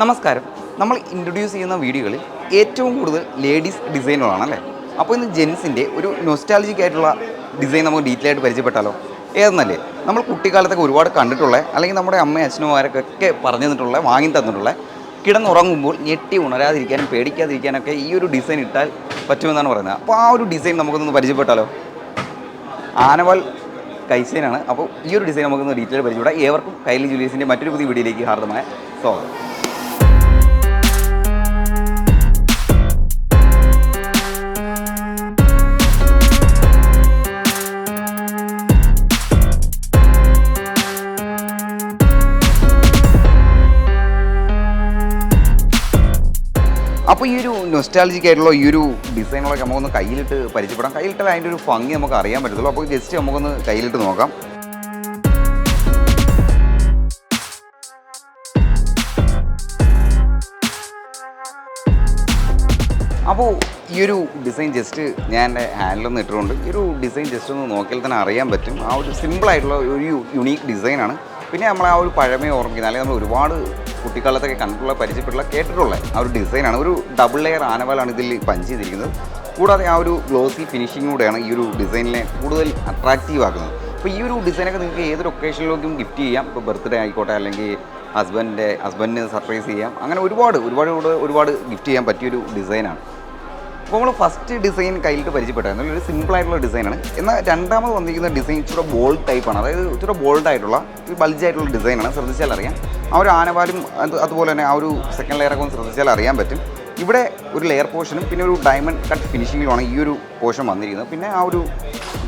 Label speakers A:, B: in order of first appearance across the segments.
A: നമസ്കാരം. നമ്മൾ ഇൻട്രൊഡ്യൂസ് ചെയ്യുന്ന വീഡിയോകളിൽ ഏറ്റവും കൂടുതൽ ലേഡീസ് ഡിസൈനുകളാണല്ലേ. അപ്പോൾ ഇന്ന് ജെൻസിൻ്റെ ഒരു നൊസ്റ്റാൾജിക് ആയിട്ടുള്ള ഡിസൈൻ നമുക്ക് ഡീറ്റെയിൽ ആയിട്ട് പരിചയപ്പെട്ടാലോ? ഏതെന്നല്ലേ, നമ്മൾ കുട്ടിക്കാലത്തൊക്കെ ഒരുപാട് കണ്ടിട്ടുള്ള, അല്ലെങ്കിൽ നമ്മുടെ അമ്മയും അച്ഛനുമാരൊക്കെ പറഞ്ഞു തന്നിട്ടുള്ള, വാങ്ങി തന്നിട്ടുള്ള, കിടന്നുറങ്ങുമ്പോൾ ഞെട്ടി ഉണരാതിരിക്കാനും പേടിക്കാതിരിക്കാനൊക്കെ ഈ ഒരു ഡിസൈൻ ഇട്ടാൽ പറ്റുമെന്നാണ് പറയുന്നത്. അപ്പോൾ ആ ഒരു ഡിസൈൻ നമുക്കൊന്ന് പരിചയപ്പെട്ടാലോ? ആനവാൽ കൈസൈനാണ്. അപ്പോൾ ഈ ഒരു ഡിസൈൻ നമുക്കൊന്ന് ഡീറ്റെയിൽ പരിചയപ്പെടാം. ഏവർക്കും കൈലി ജുവലേഴ്സിൻ്റെ മറ്റൊരു പുതിയ വീഡിയോയിലേക്ക് ഹാർദമായ സ്വാഗതം. അപ്പോൾ ഈ ഒരു നൊസ്റ്റാൾജിക് ആയിട്ടുള്ള ഈ ഒരു ഡിസൈനുകളൊക്കെ നമുക്കൊന്ന് കയ്യിലിട്ട് പരിചയപ്പെടാം. കയ്യിലിട്ടാൽ അതിൻ്റെ ഒരു ഭംഗി നമുക്ക് അറിയാൻ പറ്റത്തുള്ളൂ. അപ്പോൾ ജസ്റ്റ് നമുക്കൊന്ന് കയ്യിലിട്ട് നോക്കാം. അപ്പോൾ ഈ ഒരു ഡിസൈൻ ജസ്റ്റ് ഞാൻ എൻ്റെ ഹാൻഡിലൊന്ന് ഇട്ടുകൊണ്ട് ഈ ഒരു ഡിസൈൻ ജസ്റ്റ് ഒന്ന് നോക്കിയാൽ തന്നെ അറിയാൻ പറ്റും. ആ ഒരു സിമ്പിളായിട്ടുള്ള ഒരു യുണീക്ക് ഡിസൈനാണ്. പിന്നെ നമ്മൾ ആ ഒരു പഴമയെ ഓർമ്മിക്കുന്നത്, അല്ലെങ്കിൽ നമ്മൾ ഒരുപാട് കുട്ടിക്കാലത്തൊക്കെ കണ്ടിട്ടുള്ള, പരിചയപ്പെട്ടുള്ള, കേട്ടിട്ടുള്ള ആ ഒരു ഡിസൈനാണ്. ഒരു ഡബിൾ ലെയർ ആനവാലാണ് ഇതിൽ പഞ്ച് ചെയ്തിരിക്കുന്നത്. കൂടാതെ ആ ഒരു ഗ്ലോസി ഫിനിഷിങ്ങിലൂടെയാണ് ഈ ഒരു ഡിസൈനിനെ കൂടുതൽ അട്രാക്റ്റീവ് ആക്കുന്നത്. അപ്പോൾ ഈ ഒരു ഡിസൈനൊക്കെ നിങ്ങൾക്ക് ഏതൊരു ഒക്കേഷനിലേക്കും ഗിഫ്റ്റ് ചെയ്യാം. ഇപ്പോൾ ബർത്ത്ഡേ ആയിക്കോട്ടെ, അല്ലെങ്കിൽ ഹസ്ബൻഡിന് സർപ്രൈസ് ചെയ്യാം. അങ്ങനെ ഒരുപാട് ഗിഫ്റ്റ് ചെയ്യാൻ പറ്റിയൊരു ഡിസൈനാണ്. അപ്പോൾ നമ്മൾ ഫസ്റ്റ് ഡിസൈൻ കയ്യിലിട്ട് പരിചയപ്പെട്ടായിരുന്നു. ഒരു സിമ്പിളായിട്ടുള്ള ഡിസൈനാണ്. എന്നാൽ രണ്ടാമത് വന്നിരിക്കുന്ന ഡിസൈൻ ഇച്ചിരി ബോൾഡ് ടൈപ്പാണ്. അതായത് ഇച്ചിരി ബോൾഡായിട്ടുള്ള ഒരു ബൾജായിട്ടുള്ള ഡിസൈനാണ്. ശ്രദ്ധിച്ചാൽ അറിയാം. ആ ഒരു ആനവാലും അതുപോലെ തന്നെ ആ ഒരു സെക്കൻഡ് ലെയറൊക്കെ ഒന്ന് ശ്രദ്ധിച്ചാൽ അറിയാൻ പറ്റും. ഇവിടെ ഒരു ലെയർ പോർഷനും പിന്നെ ഒരു ഡയമണ്ട് കട്ട് ഫിനിഷിങ്ങിലുമാണ് ഈ ഒരു പോർഷൻ വന്നിരിക്കുന്നത്. പിന്നെ ആ ഒരു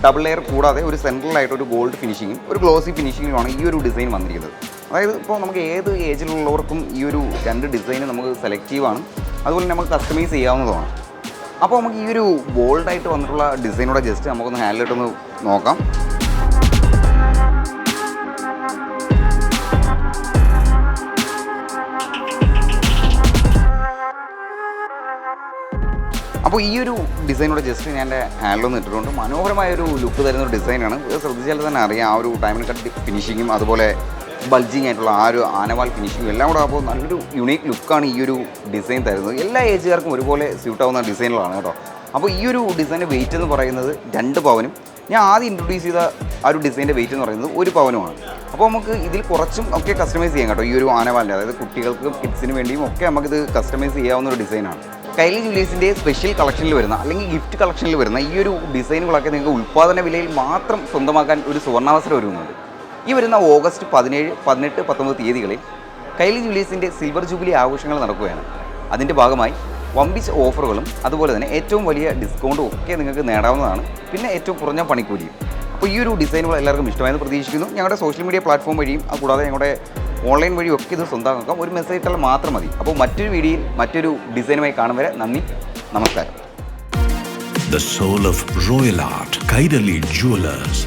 A: ഡബിൾ ലെയർ കൂടാതെ ഒരു സെൻട്രലായിട്ട് ഒരു ഗോൾഡ് ഫിനിഷിങ്ങും ഒരു ഗ്ലോസി ഫിനിഷിങ്ങിലുമാണ് ഈ ഒരു ഡിസൈൻ വന്നിരിക്കുന്നത്. അതായത് ഇപ്പോൾ നമുക്ക് ഏത് ഏജിലുള്ളവർക്കും ഈ ഒരു രണ്ട് ഡിസൈൻ നമുക്ക് സെലക്റ്റീവാണ്. അതുപോലെ നമുക്ക് കസ്റ്റമൈസ് ചെയ്യാവുന്നതുമാണ്. അപ്പോൾ നമുക്ക് ഈ ഒരു ബോൾഡായിട്ട് വന്നിട്ടുള്ള ഡിസൈനോടെ ജസ്റ്റ് നമുക്കൊന്ന് ഹാൻഡിലിട്ടൊന്ന് നോക്കാം. അപ്പോൾ ഈ ഒരു ഡിസൈനോടെ ജസ്റ്റ് ഞാൻ എൻ്റെ ഹാൻഡിലൊന്ന് ഇട്ടിട്ടുണ്ട്. മനോഹരമായൊരു ലുക്ക് തരുന്നൊരു ഡിസൈനാണ്. ശ്രദ്ധിച്ചാൽ തന്നെ അറിയാം. ആ ഒരു ഡയമണ്ട് കട്ട് ഫിനിഷിങ്ങും അതുപോലെ ബൾജിങ് ആയിട്ടുള്ള ആ ഒരു ആനവാൽ ഫിനിഷിങ്ങും എല്ലാം കൂടെ അപ്പോൾ നല്ലൊരു യുണീക്ക് ലുക്കാണ് ഈ ഒരു ഡിസൈൻ തരുന്നത്. എല്ലാ ഏജുകാർക്കും ഒരുപോലെ സ്യൂട്ടാവുന്ന ഡിസൈനുകളാണ് കേട്ടോ. അപ്പോൾ ഈ ഒരു ഡിസൈൻ്റെ വെയിറ്റ് എന്ന് പറയുന്നത് 2 പവനും, ഞാൻ ആദ്യം ഇൻട്രൊഡ്യൂസ് ചെയ്ത ആ ഒരു ഡിസൈൻ്റെ വെയിറ്റ് എന്ന് പറയുന്നത് 1 പവനുമാണ്. അപ്പോൾ നമുക്ക് ഇതിൽ കുറച്ചും ഒക്കെ കസ്റ്റമൈസ് ചെയ്യാം കേട്ടോ. ഈ ഒരു ആനവാലിൻ്റെ, അതായത് കുട്ടികൾക്കും കിഡ്സിന് വേണ്ടിയും ഒക്കെ നമുക്കിത് കസ്റ്റമൈസ് ചെയ്യാവുന്ന ഒരു ഡിസൈനാണ്. കൈലി ജുവലേഴ്സിൻ്റെ സ്പെഷ്യൽ കളക്ഷനിൽ വരുന്ന, അല്ലെങ്കിൽ ഗിഫ്റ്റ് കളക്ഷനിൽ വരുന്ന ഈ ഒരു ഡിസൈനുകളൊക്കെ നിങ്ങൾക്ക് ഉൽപ്പാദന വിലയിൽ മാത്രം സ്വന്തമാക്കാൻ ഒരു സുവർണാവസരം ഒരുങ്ങുന്നുണ്ട്. ഈ വരുന്ന ഓഗസ്റ്റ് 17, 18, 19 തീയതികളിൽ കൈലി ജുവലേഴ്സിൻ്റെ സിൽവർ ജൂബിലി ആഘോഷങ്ങൾ നടക്കുകയാണ്. അതിൻ്റെ ഭാഗമായി വമ്പിച്ച് ഓഫറുകളും അതുപോലെ തന്നെ ഏറ്റവും വലിയ ഡിസ്കൗണ്ടും ഒക്കെ നിങ്ങൾക്ക് നേടാവുന്നതാണ്. പിന്നെ ഏറ്റവും കുറഞ്ഞ പണിക്കൂലിയും. അപ്പോൾ ഈ ഒരു ഡിസൈനുകൾ എല്ലാവർക്കും ഇഷ്ടമായെന്ന് പ്രതീക്ഷിക്കുന്നു. ഞങ്ങളുടെ സോഷ്യൽ മീഡിയ പ്ലാറ്റ്ഫോം വഴിയും കൂടാതെ ഞങ്ങളുടെ ഓൺലൈൻ വഴിയും ഒക്കെ ഇത് സ്വന്തമാക്കാം. ഒരു മെസ്സേജ് ഇട്ടാൽ മാത്രം മതി. അപ്പോൾ മറ്റൊരു വീഡിയോയിൽ മറ്റൊരു ഡിസൈനുമായി കാണും വരെ നന്ദി, നമസ്കാരം.
B: The soul of royal art, Kairali Jewelers.